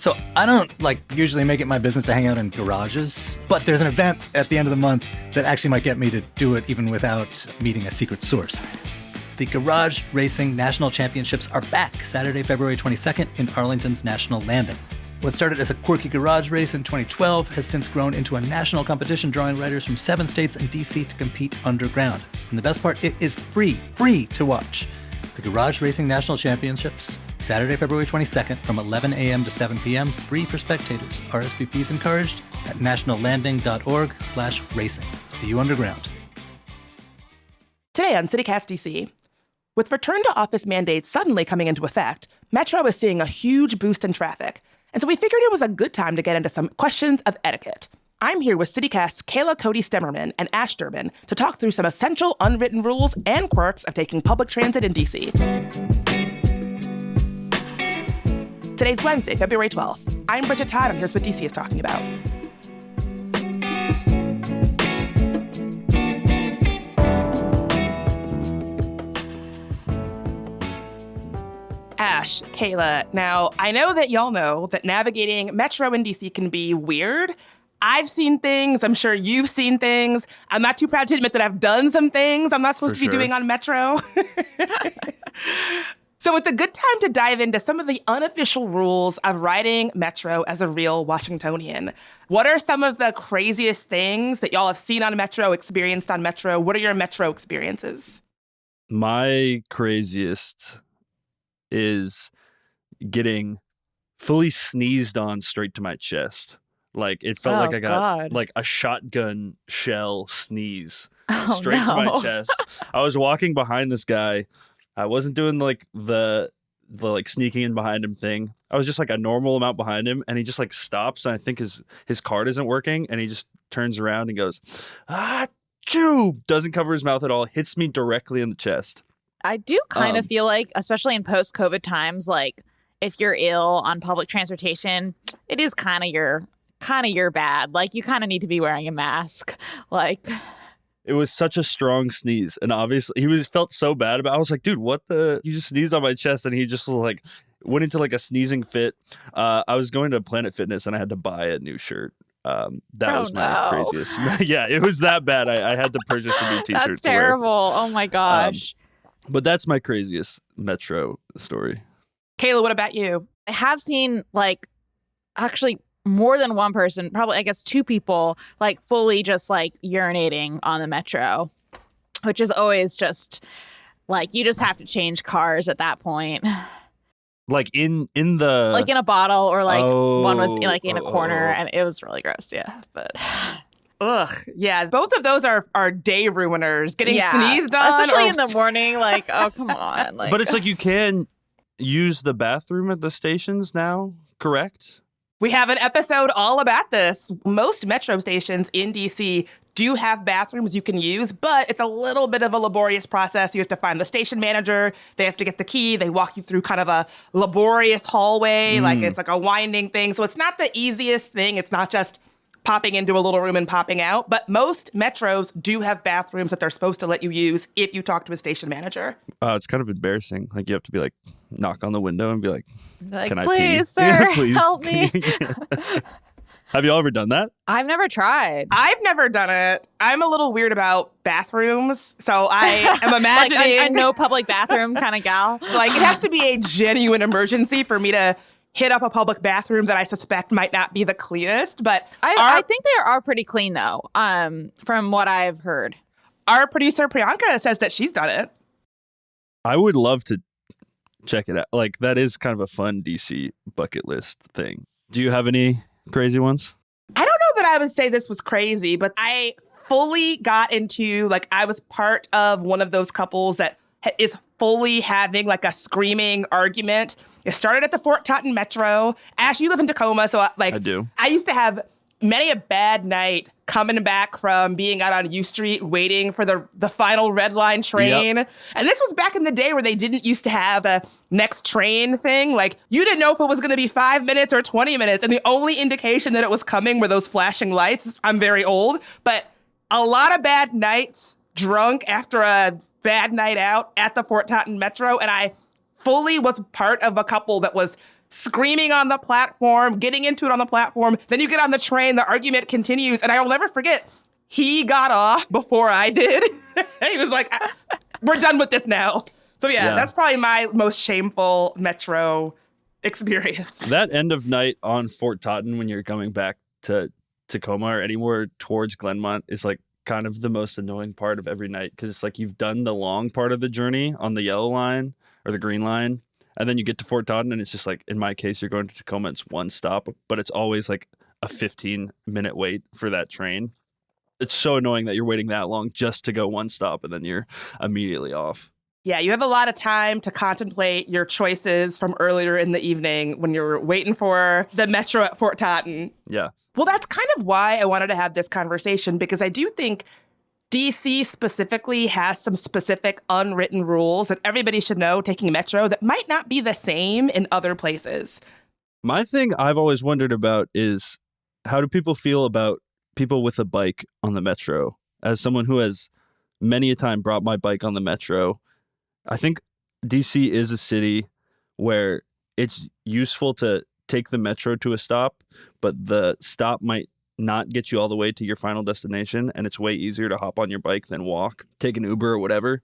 So I don't usually make it my business to hang out in garages, but there's an event at the end of the month that actually might get me to do it even without meeting a secret source. The Garage Racing National Championships are back Saturday, February 22nd in Arlington's National Landing. What started as a quirky garage race in 2012 has since grown into a national competition drawing riders from 7 states and DC to compete underground. And the best part, it is free to watch. The Garage Racing National Championships, Saturday, February 22nd from 11 a.m. to 7 p.m., free for spectators. RSVPs encouraged at nationallanding.org/racing. See you underground. Today on CityCast DC, with return to office mandates suddenly coming into effect, Metro is seeing a huge boost in traffic. And so we figured it was a good time to get into some questions of etiquette. I'm here with CityCast's Kayla Cody Stemmerman and Ash Durbin to talk through some essential unwritten rules and quirks of taking public transit in DC. Today's Wednesday, February 12th. I'm Bridget Todd, and here's what DC is talking about. Ash, Kayla, now I know that y'all know that navigating Metro in DC can be weird. I've seen things. I'm sure you've seen things. I'm not too proud to admit that I've done some things I'm not supposed to be doing on Metro. So it's a good time to dive into some of the unofficial rules of riding Metro as a real Washingtonian. What are some of the craziest things that y'all have seen on Metro, experienced on Metro? What are your Metro experiences? My craziest is getting fully sneezed on straight to my chest. Like, it felt like I got like a shotgun shell sneeze straight to my chest. I was walking behind this guy. I wasn't doing the sneaking in behind him thing. I was just like a normal amount behind him, and he just stops, and I think his card isn't working, and he just turns around and goes, "Achoo!" Doesn't cover his mouth at all, hits me directly in the chest. I do kind of feel like, especially in post-COVID times, if you're ill on public transportation, it is kind of your bad. You kind of need to be wearing a mask. It was such a strong sneeze, and obviously he felt so bad about it. I was like, dude, what the? You just sneezed on my chest, and he just went into a sneezing fit. I was going to Planet Fitness, and I had to buy a new shirt. That was my craziest. Yeah, it was that bad. I had to purchase a new t-shirt. That's terrible. Oh my gosh. But that's my craziest Metro story. Kayla, what about you? I have seen actually more than one person, probably I guess 2 people, fully just urinating on the Metro, which is always just you just have to change cars at that point. In the in a bottle, or one was in a corner, and it was really gross. Yeah, but. Ugh, yeah, both of those are day ruiners. Getting sneezed on. Especially in the morning, oh, come on. But it's you can use the bathroom at the stations now, correct? We have an episode all about this. Most Metro stations in DC do have bathrooms you can use, but it's a little bit of a laborious process. You have to find the station manager. They have to get the key. They walk you through kind of a laborious hallway. It's a winding thing. So it's not the easiest thing. It's not just popping into a little room and popping out. But most Metros do have bathrooms that they're supposed to let you use if you talk to a station manager. It's kind of embarrassing. You have to be knock on the window and be like, can I pee? Please, sir, please. help me. Have you all ever done that? I've never tried. I've never done it. I'm a little weird about bathrooms, so I am imagining a no public bathroom kind of gal. It has to be a genuine emergency for me to hit up a public bathroom that I suspect might not be the cleanest, but I think they are pretty clean though, from what I've heard. Our producer Priyanka says that she's done it. I would love to check it out. That is kind of a fun DC bucket list thing. Do you have any crazy ones? I don't know that I would say this was crazy, but I fully got into, I was part of one of those couples that is fully having a screaming argument. It started at the Fort Totten Metro. Ash, you live in Tacoma, so I do. I used to have many a bad night coming back from being out on U Street waiting for the final red line train. Yep. And this was back in the day where they didn't used to have a next train thing. You didn't know if it was going to be 5 minutes or 20 minutes. And the only indication that it was coming were those flashing lights. I'm very old, but a lot of bad nights drunk after a bad night out at the Fort Totten Metro. And I fully was part of a couple that was screaming on the platform, getting into it on the platform. Then you get on the train, the argument continues. And I will never forget, he got off before I did. He was like, we're done with this now. So yeah, that's probably my most shameful Metro experience. That end of night on Fort Totten when you're coming back to Tacoma or anywhere towards Glenmont is like kind of the most annoying part of every night, because it's like you've done the long part of the journey on the yellow line or the green line, and then you get to Fort Totten and it's just like, in my case, you're going to Tacoma, it's one stop, but it's always like a 15-minute wait for that train. It's so annoying that you're waiting that long just to go one stop and then you're immediately off. Yeah, you have a lot of time to contemplate your choices from earlier in the evening when you're waiting for the Metro at Fort Totten. Yeah. Well, that's kind of why I wanted to have this conversation, because I do think DC specifically has some specific unwritten rules that everybody should know taking Metro that might not be the same in other places. My thing I've always wondered about is, how do people feel about people with a bike on the Metro? As someone who has many a time brought my bike on the Metro, I think DC is a city where it's useful to take the Metro to a stop, but the stop might not get you all the way to your final destination, and it's way easier to hop on your bike than walk, take an Uber or whatever.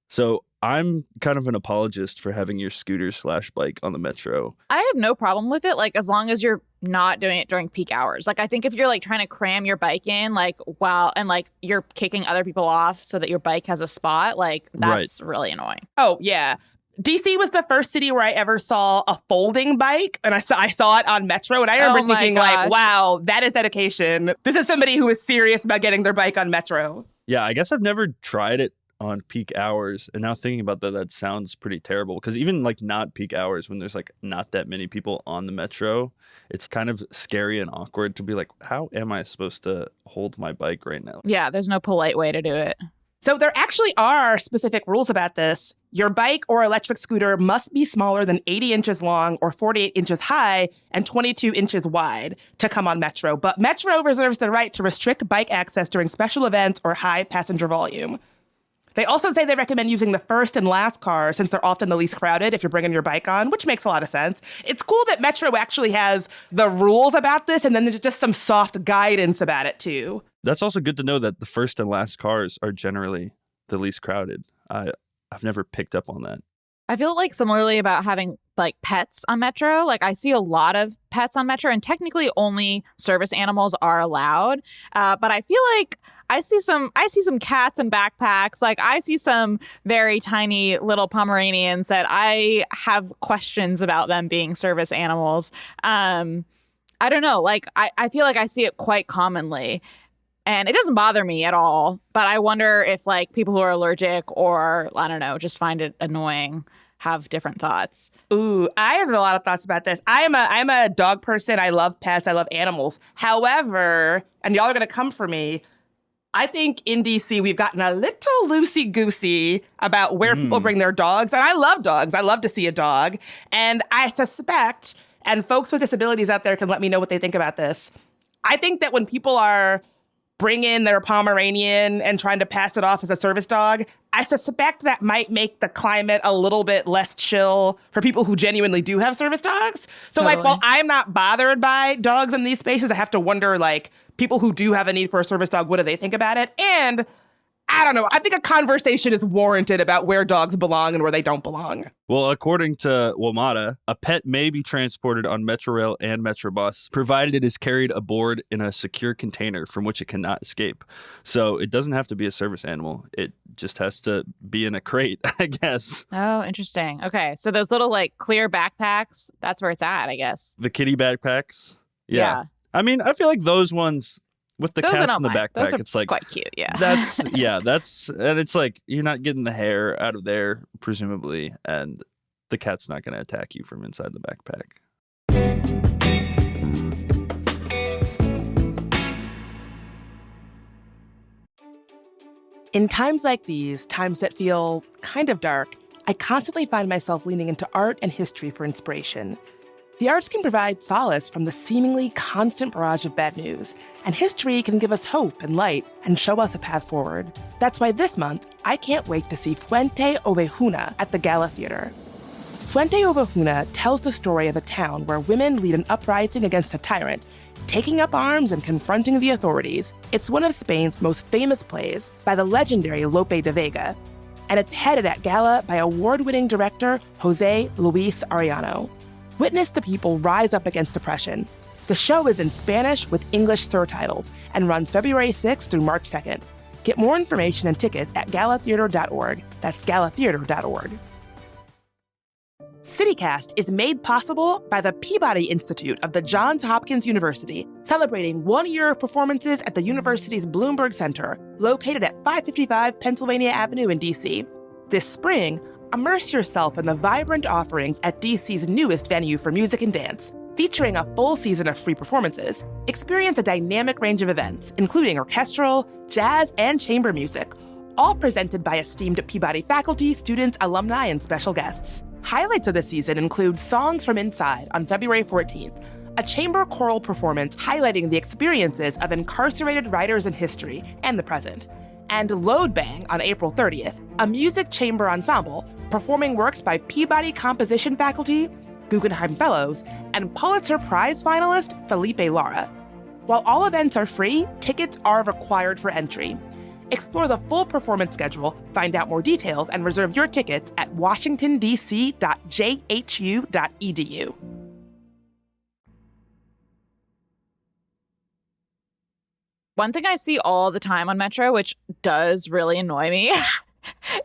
So I'm kind of an apologist for having your scooter/bike on the Metro. I have no problem with it, like, as long as you're not doing it during peak hours. Like, I think if you're like trying to cram your bike in, like, wow, and like you're kicking other people off so that your bike has a spot, like, that's really annoying. Oh, yeah. DC was the first city where I ever saw a folding bike, and I saw it on Metro, and I remember thinking, like, wow, that is dedication. This is somebody who is serious about getting their bike on Metro. Yeah, I guess I've never tried it on peak hours, and now thinking about that sounds pretty terrible, because even like not peak hours, when there's like not that many people on the Metro, it's kind of scary and awkward to be like, how am I supposed to hold my bike right now? Yeah, there's no polite way to do it. So there actually are specific rules about this. Your bike or electric scooter must be smaller than 80 inches long or 48 inches high and 22 inches wide to come on Metro. But Metro reserves the right to restrict bike access during special events or high passenger volume. They also say they recommend using the first and last car since they're often the least crowded if you're bringing your bike on, which makes a lot of sense. It's cool that Metro actually has the rules about this, and then there's just some soft guidance about it, too. That's also good to know that the first and last cars are generally the least crowded. I've never picked up on that. I feel like similarly about having like pets on Metro. Like, I see a lot of pets on Metro, and technically only service animals are allowed. But I feel like I see some cats in backpacks. Like, I see some very tiny little Pomeranians that I have questions about them being service animals. I don't know. Like, I feel like I see it quite commonly. And it doesn't bother me at all. But I wonder if like people who are allergic or, I don't know, just find it annoying have different thoughts. Ooh, I have a lot of thoughts about this. I'm a dog person. I love pets. I love animals. However, and y'all are going to come for me, I think in DC we've gotten a little loosey-goosey about where people bring their dogs. And I love dogs. I love to see a dog. And I suspect, and folks with disabilities out there can let me know what they think about this, I think that when people are bring in their Pomeranian and trying to pass it off as a service dog, I suspect that might make the climate a little bit less chill for people who genuinely do have service dogs. So like, while I'm not bothered by dogs in these spaces, I have to wonder, like, people who do have a need for a service dog, what do they think about it? And I don't know. I think a conversation is warranted about where dogs belong and where they don't belong. Well, according to WMATA, a pet may be transported on Metrorail and Metrobus, provided it is carried aboard in a secure container from which it cannot escape. So it doesn't have to be a service animal. It just has to be in a crate, I guess. Oh, interesting. Okay. So those little like clear backpacks, that's where it's at, I guess. The kitty backpacks. Yeah. I mean, I feel like those ones with the cats in the backpack, it's like quite cute. Yeah. And it's like you're not getting the hair out of there, presumably, and the cat's not going to attack you from inside the backpack. In times like these, times that feel kind of dark, I constantly find myself leaning into art and history for inspiration. The arts can provide solace from the seemingly constant barrage of bad news, and history can give us hope and light and show us a path forward. That's why this month, I can't wait to see Fuente Ovejuna at the Gala Theater. Fuente Ovejuna tells the story of a town where women lead an uprising against a tyrant, taking up arms and confronting the authorities. It's one of Spain's most famous plays by the legendary Lope de Vega, and it's headed at gala by award-winning director Jose Luis Arellano. Witness the people rise up against oppression. The show is in Spanish with English surtitles and runs February 6th through March 2nd. Get more information and tickets at galatheater.org. That's galatheater.org. CityCast is made possible by the Peabody Institute of the Johns Hopkins University, celebrating 1 year of performances at the university's Bloomberg Center, located at 555 Pennsylvania Avenue in D.C. This spring, immerse yourself in the vibrant offerings at D.C.'s newest venue for music and dance. Featuring a full season of free performances, experience a dynamic range of events, including orchestral, jazz, and chamber music, all presented by esteemed Peabody faculty, students, alumni, and special guests. Highlights of the season include Songs from Inside on February 14th, a chamber choral performance highlighting the experiences of incarcerated writers in history and the present, and Load Bang on April 30th, a music chamber ensemble performing works by Peabody composition faculty, Guggenheim Fellows, and Pulitzer Prize finalist Felipe Lara. While all events are free, tickets are required for entry. Explore the full performance schedule, find out more details, and reserve your tickets at washingtondc.jhu.edu. One thing I see all the time on Metro, which does really annoy me,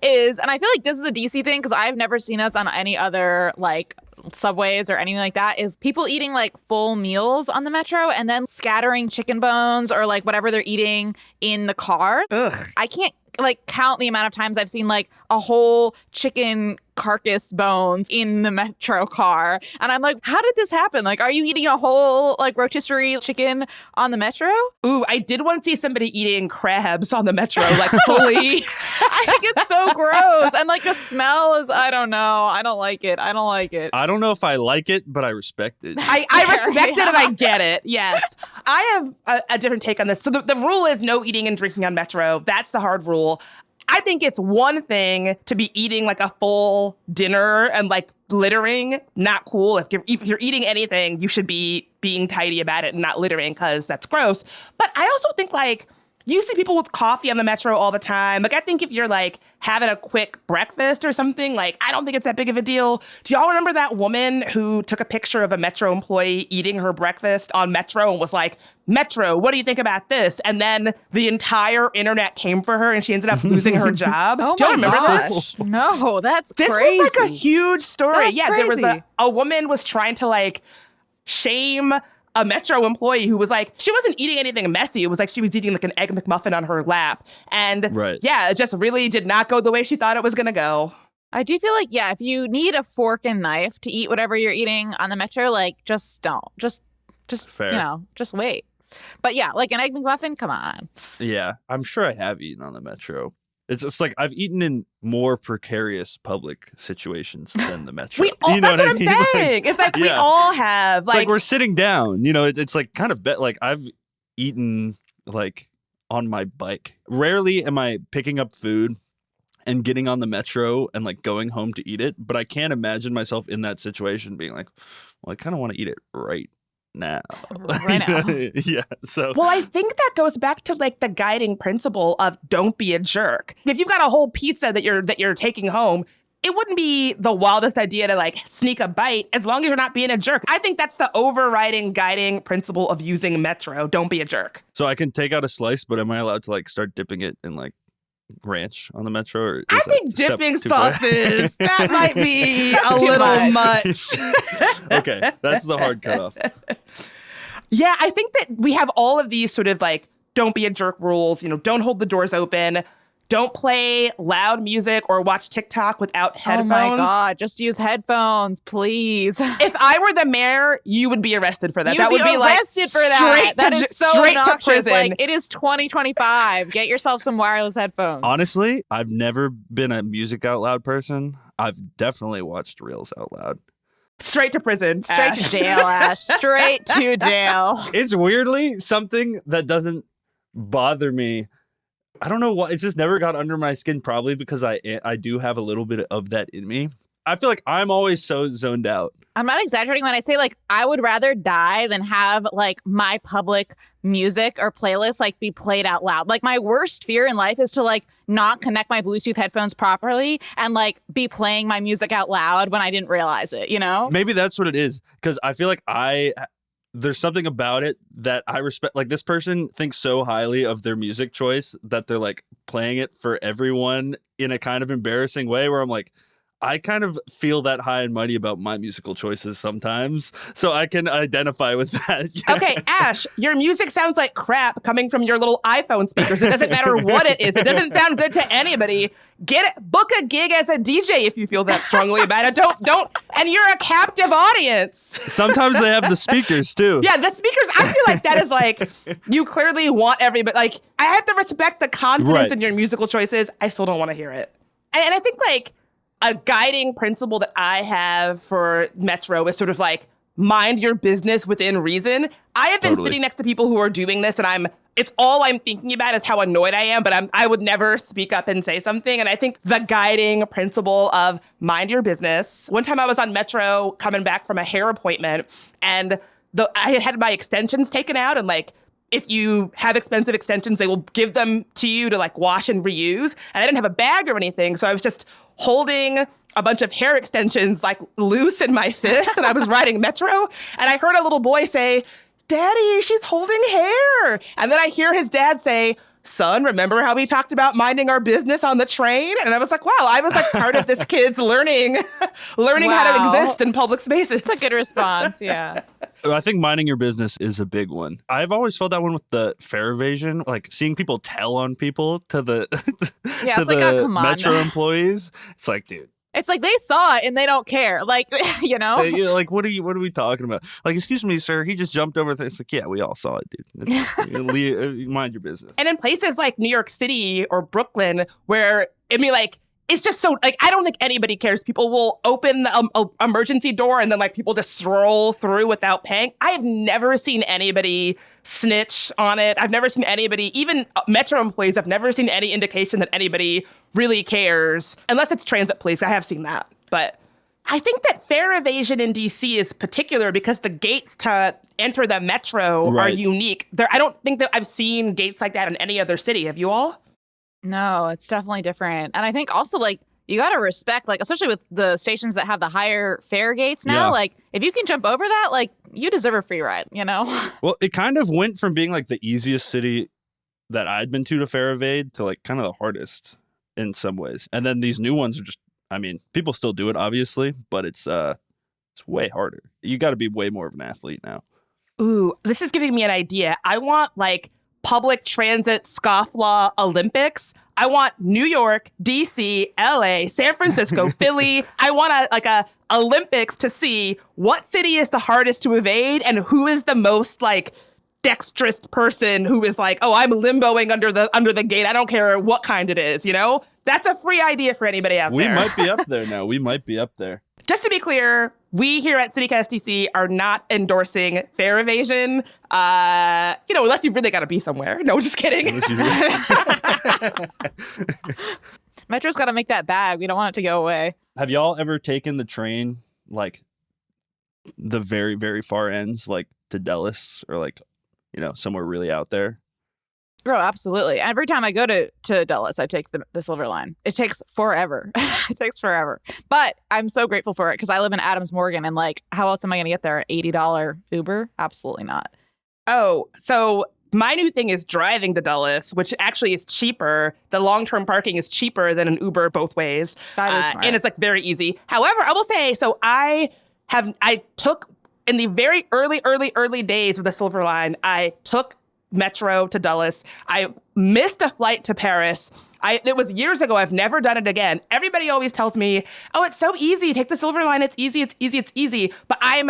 is, and I feel like this is a DC thing because I've never seen this on any other like subways or anything like that, is people eating like full meals on the Metro and then scattering chicken bones or like whatever they're eating in the car. Ugh. I can't like count the amount of times I've seen like a whole chicken carcass bones in the Metro car. And I'm like, how did this happen? Like, are you eating a whole like rotisserie chicken on the Metro? Ooh, I did once see somebody eating crabs on the Metro, like fully. I think it's so gross. And like the smell is, I don't know. I don't like it. I don't like it. I don't know if I like it, but I respect it. I respect it and I get it. Yes. I have a different take on this. So the rule is no eating and drinking on Metro. That's the hard rule. I think it's one thing to be eating like a full dinner and like littering. Not cool. If you're eating anything, you should be being tidy about it and not littering because that's gross. But I also think like you see people with coffee on the Metro all the time. Like, I think if you're like having a quick breakfast or something, like, I don't think it's that big of a deal. Do y'all remember that woman who took a picture of a Metro employee eating her breakfast on Metro and was like, Metro, what do you think about this? And then the entire internet came for her and she ended up losing her job. Oh, do y'all remember gosh. that? No, that's this crazy. This was like a huge story. That's yeah, crazy. There was a woman was trying to like shame a Metro employee who was like, she wasn't eating anything messy. It was like she was eating like an Egg McMuffin on her lap. And yeah, it just really did not go the way she thought it was going to go. I do feel like, yeah, if you need a fork and knife to eat whatever you're eating on the Metro, like, just don't. Just Fair. You know, just wait. But yeah, like an Egg McMuffin, come on. Yeah, I'm sure I have eaten on the Metro. It's just like I've eaten in more precarious public situations than the Metro. That's what I'm saying. It's like we all have. It's like we're sitting down. You know, it's like kind of like I've eaten like on my bike. Rarely am I picking up food and getting on the Metro and like going home to eat it. But I can't imagine myself in that situation being like, well, I kind of want to eat it right now. Yeah. So well, I think that goes back to like the guiding principle of don't be a jerk. If you've got a whole pizza that you're taking home, it wouldn't be the wildest idea to like sneak a bite as long as you're not being a jerk. I think that's the overriding guiding principle of using Metro. Don't be a jerk. So I can take out a slice, but am I allowed to like start dipping it in like ranch on the Metro? Or I think dipping sauces, that might be a little much. Okay, that's the hard cutoff. Yeah, I think that we have all of these sort of like don't be a jerk rules, you know, don't hold the doors open, don't play loud music or watch TikTok without headphones. Oh my God, just use headphones, please. If I were the mayor, you would be arrested for that. That would be arrested for that. That is so straight obnoxious. to prison. Like, it is 2025. Get yourself some wireless headphones. Honestly, I've never been a music out loud person. I've definitely watched reels out loud. Straight to prison. Straight to jail, Ash. Straight to jail. It's weirdly something that doesn't bother me. I don't know why. It's just never got under my skin, probably because I do have a little bit of that in me. I feel like I'm always so zoned out. I'm not exaggerating when I say like I would rather die than have like my public music or playlist like be played out loud. Like my worst fear in life is to like not connect my Bluetooth headphones properly and like be playing my music out loud when I didn't realize it, you know? Maybe that's what it is, because I feel like there's something about it that I respect. Like this person thinks so highly of their music choice that they're like playing it for everyone in a kind of embarrassing way where I'm like, I kind of feel that high and mighty about my musical choices sometimes, so I can identify with that. Okay, Ash, your music sounds like crap coming from your little iPhone speakers. It doesn't matter what it is. It doesn't sound good to anybody. Book a gig as a DJ if you feel that strongly about it. Don't, and you're a captive audience. Sometimes they have the speakers too. Yeah, the speakers, I feel like that is like, you clearly want everybody, like, I have to respect the confidence in your musical choices. I still don't want to hear it. And I think like, a guiding principle that I have for Metro is sort of like, mind your business within reason. I have been sitting next to people who are doing this and it's all I'm thinking about is how annoyed I am, but I would never speak up and say something. And I think the guiding principle of mind your business. One time I was on Metro coming back from a hair appointment and I had my extensions taken out, and like, if you have expensive extensions, they will give them to you to like wash and reuse. And I didn't have a bag or anything, so I was just holding a bunch of hair extensions like loose in my fist, and I was riding Metro, and I heard a little boy say, "Daddy, she's holding hair." And then I hear his dad say, "Son, remember how we talked about minding our business on the train?" And I was like, wow, I was like part of this kid's learning how to exist in public spaces. It's a good response, yeah. I think minding your business is a big one. I've always felt that one with the fare evasion, like seeing people tell on people to the yeah, to it's like, the oh, come on. Metro employees. It's like, dude. It's like they saw it and they don't care. Like, you know? Like, what are we talking about? Like, excuse me, sir, he just jumped over there. It's like, yeah, we all saw it, dude. Mind your business. And in places like New York City or Brooklyn, where, I mean, like, it's just so, like, I don't think anybody cares. People will open the emergency door and then, like, people just stroll through without paying. I have never seen anybody snitch on it. I've never seen anybody, even Metro employees, I've never seen any indication that anybody really cares. Unless it's transit police. I have seen that. But I think that fare evasion in DC is particular because the gates to enter the Metro are unique. I don't think that I've seen gates like that in any other city. Have you all? No, it's definitely different. And I think also, like, you got to respect, like, especially with the stations that have the higher fare gates now, like, if you can jump over that, like, you deserve a free ride, you know? Well, it kind of went from being, like, the easiest city that I'd been to fare evade to, like, kind of the hardest in some ways. And then these new ones are just, I mean, people still do it, obviously, but it's way harder. You got to be way more of an athlete now. Ooh, this is giving me an idea. I want, like, public transit scofflaw Olympics. I want New York, DC, LA, San Francisco, Philly. I want a Olympics to see what city is the hardest to evade and who is the most like dexterous person who is like, oh, I'm limboing under the gate. I don't care what kind it is, you know? That's a free idea for anybody out there. We might be up there now. We might be up there. Just to be clear, we here at CityCast DC are not endorsing fare evasion. Unless you've really got to be somewhere. No, just kidding. Metro's got to make that bag. We don't want it to go away. Have y'all ever taken the train, like, the very, very far ends, like, to Dulles or, like, somewhere really out there? Oh, absolutely. Every time I go to Dulles, I take the Silver Line. It takes forever. It takes forever. But I'm so grateful for it because I live in Adams Morgan and like, how else am I going to get there? $80 Uber? Absolutely not. Oh, so my new thing is driving to Dulles, which actually is cheaper. The long-term parking is cheaper than an Uber both ways. That is smart. And it's like very easy. However, I will say, so I took in the very early days of the Silver Line, I took Metro to Dulles. I missed a flight to Paris. It was years ago. I've never done it again. Everybody always tells me, oh, it's so easy. Take the Silver Line. It's easy. It's easy. It's easy. But I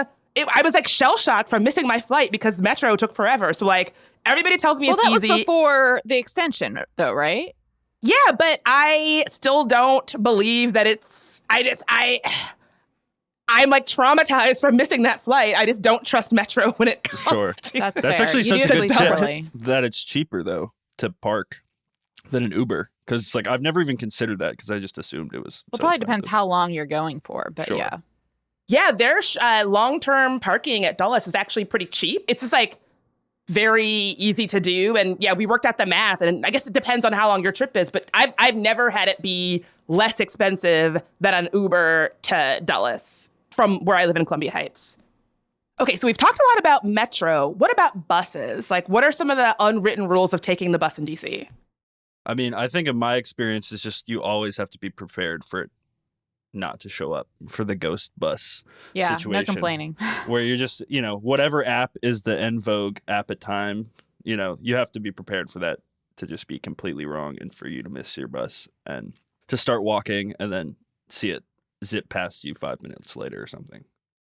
was like shell shocked from missing my flight because Metro took forever. So like everybody tells me it's easy. Well, that was before the extension though, right? Yeah, but I still don't believe that it's, I'm like traumatized from missing that flight. I just don't trust Metro when it comes to That's fair. Fair. Actually You such a good tip differently. that it's cheaper though to park than an Uber. Because like I've never even considered that because I just assumed it was. Well, probably depends how long you're going for, but Sure. yeah. Yeah, their long-term parking at Dulles is actually pretty cheap. It's just like very easy to do. And yeah, we worked out the math, and I guess it depends on how long your trip is, but I've never had it be less expensive than an Uber to Dulles from where I live in Columbia Heights. Okay, so we've talked a lot about Metro. What about buses? Like, what are some of the unwritten rules of taking the bus in DC? I mean, I think in my experience, it's just you always have to be prepared for it not to show up, for the ghost bus situation. No complaining. Where you're just, whatever app is the en vogue app at time, you have to be prepared for that to just be completely wrong and for you to miss your bus and to start walking and then see it zip past you 5 minutes later or something.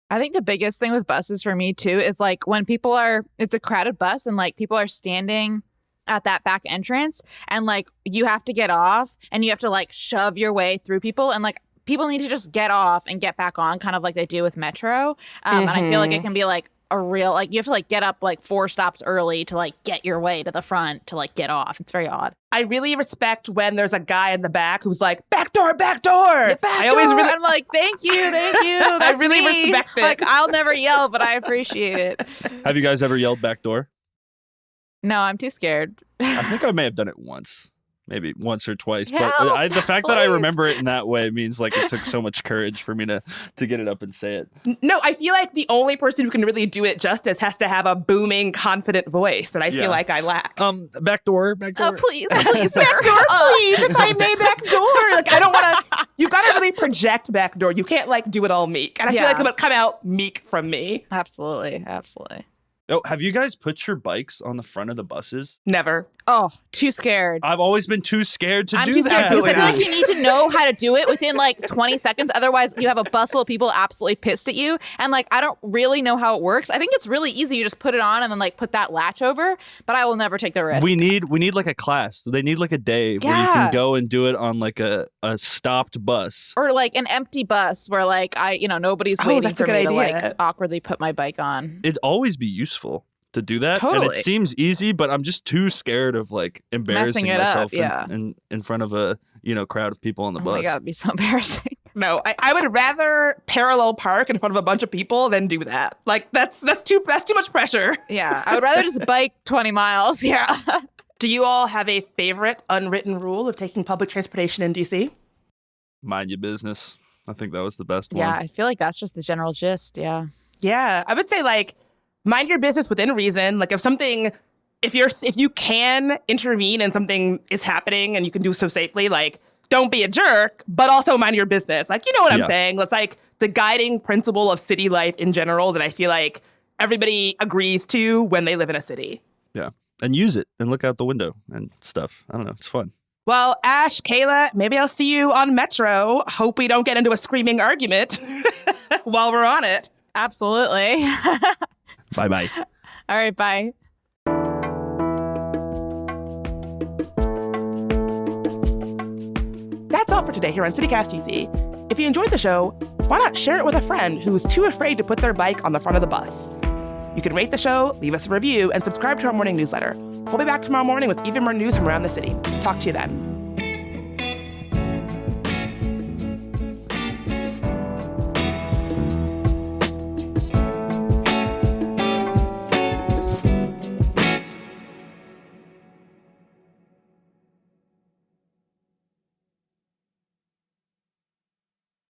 I think the biggest thing with buses for me too is like when it's a crowded bus and like people are standing at that back entrance and like you have to get off and you have to like shove your way through people, and like people need to just get off and get back on, kind of like they do with Metro. And I feel like it can be like a real, like you have to like get up like 4 stops early to like get your way to the front to like get off. It's very odd. I really respect when there's a guy in the back who's like, back door, back door. Yeah, I always really, I'm like, thank you. That's I really me. respect it. Like, I'll never yell, but I appreciate it. Have you guys ever yelled back door? No, I'm too scared. I think I may have done it once. Maybe once or twice. Help, But the fact that I please. remember it in that way means like it took so much courage for me to get it up and say it. No, I feel like the only person who can really do it justice has to have a booming, confident voice that I feel like I lack. Back door. Oh, please, sir. Back door, please, if I may, back door. Like, I don't want to, you got to really project back door. You can't like do it all meek. And I feel like it would come out meek from me. Absolutely. Oh, have you guys put your bikes on the front of the buses? Never. Oh, too scared. I've always been too scared to I'm do too scared that. because I feel like you need to know how to do it within like 20 seconds. Otherwise, you have a bus full of people absolutely pissed at you. And like, I don't really know how it works. I think it's really easy. You just put it on and then like put that latch over. But I will never take the risk. We need like a class. They need like a day where you can go and do it on like a stopped bus. Or like an empty bus where like nobody's waiting that's for a good me to idea. like awkwardly put my bike on. It'd always be useful to do that. Totally. And it seems easy, but I'm just too scared of like embarrassing Messing it up, myself yeah. in front of a crowd of people on the Oh bus. my God, it'd be so embarrassing. No, I would rather parallel park in front of a bunch of people than do that. Like that's too much pressure. Yeah, I would rather just bike 20 miles. Yeah. Do you all have a favorite unwritten rule of taking public transportation in DC? Mind your business. I think that was the best Yeah, one. I feel like that's just the general gist. Yeah. Yeah, I would say like mind your business within reason. Like if you can intervene and something is happening and you can do so safely, like don't be a jerk, but also mind your business. Like, you know what I'm saying? It's like the guiding principle of city life in general that I feel like everybody agrees to when they live in a city. Yeah. And use it and look out the window and stuff. I don't know. It's fun. Well, Ash, Kayla, maybe I'll see you on Metro. Hope we don't get into a screaming argument while we're on it. Absolutely. Bye-bye. All right, bye. That's all for today here on CityCast DC. If you enjoyed the show, why not share it with a friend who's too afraid to put their bike on the front of the bus? You can rate the show, leave us a review, and subscribe to our morning newsletter. We'll be back tomorrow morning with even more news from around the city. Talk to you then.